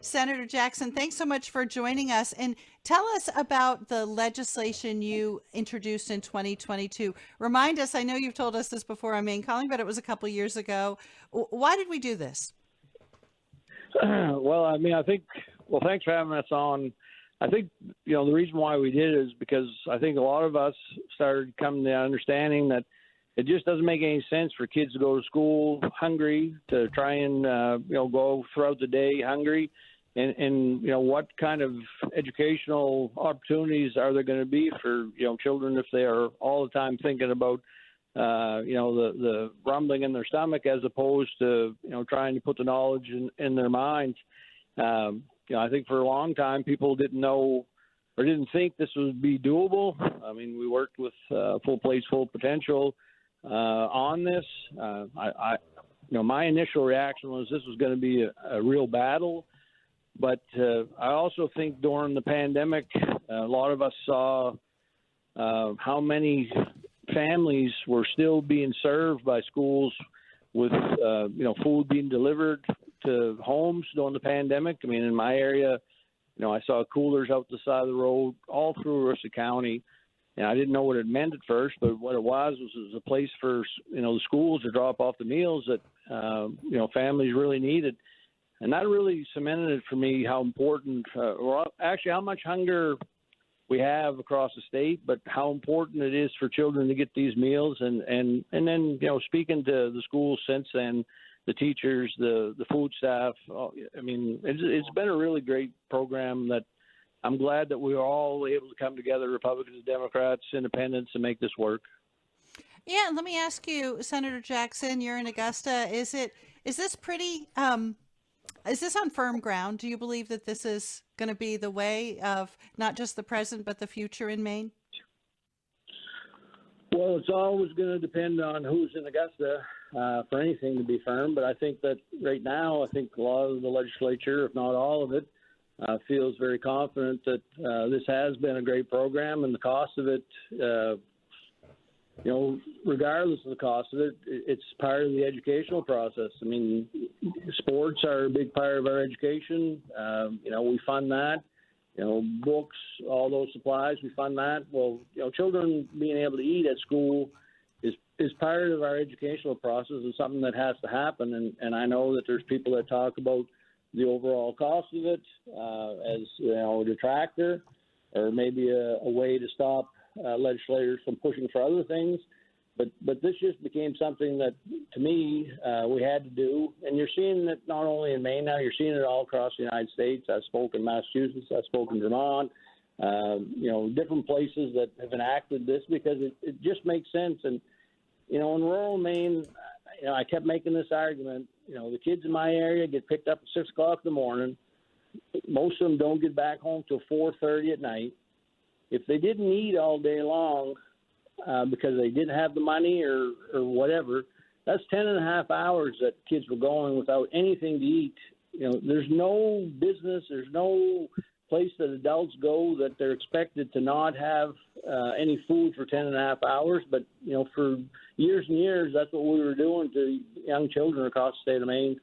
Senator Jackson, thanks so much for joining us. And tell us about the legislation you introduced in 2022. Remind us, I know you've told us this before on Maine Calling, but it was a couple years ago. Why did we do this? Well, I mean, well, thanks for having us on. I think, the reason why we did it is because I think a lot of us started coming to the understanding that it just doesn't make any sense for kids to go to school hungry, to try and, go throughout the day hungry. And what kind of educational opportunities are there going to be for, children if they are all the time thinking about, the rumbling in their stomach as opposed to, trying to put the knowledge in their minds. I think for a long time people didn't know or didn't think this would be doable. I mean, we worked with Full Place, Full Potential on this. My initial reaction was this was going to be a real battle. But I also think during the pandemic, a lot of us saw how many families were still being served by schools with, food being delivered to homes during the pandemic. I mean, in my area, I saw coolers out the side of the road all through Aroostook County. And I didn't know what it meant at first, but what it was a place for, the schools to drop off the meals that, families really needed. And that really cemented it for me how important, actually how much hunger we have across the state, but how important it is for children to get these meals. And then, speaking to the schools since then, the teachers, the food staff, I mean, it's been a really great program that I'm glad that we were all able to come together, Republicans, Democrats, Independents, and make this work. Yeah, let me ask you, Senator Jackson, you're in Augusta. Is this pretty, is this on firm ground? Do you believe that this is going to be the way of not just the present, but the future in Maine? Well, it's always going to depend on who's in Augusta for anything to be firm. But I think that right now, I think a lot of the legislature, if not all of it, feels very confident that this has been a great program, and the cost of it, regardless of the cost of it, it's part of the educational process. I mean, sports are a big part of our education. We fund that. Books, all those supplies, we fund that. Well, children being able to eat at school is part of our educational process and something that has to happen. And I know that there's people that talk about the overall cost of it as, a detractor or maybe a way to stop legislators from pushing for other things. But this just became something that, to me, we had to do. And you're seeing it not only in Maine now, you're seeing it all across the United States. I've spoken in Massachusetts, I've spoken in Vermont, different places that have enacted this because it just makes sense. And, in rural Maine, I kept making this argument. The kids in my area get picked up at 6 o'clock in the morning. Most of them don't get back home till 4:30 at night. If they didn't eat all day long, because they didn't have the money or whatever, that's 10 and a half hours that kids were going without anything to eat. There's no business, there's no place that adults go that they're expected to not have any food for 10 and a half hours. But, for years and years, that's what we were doing to young children across the state of Maine.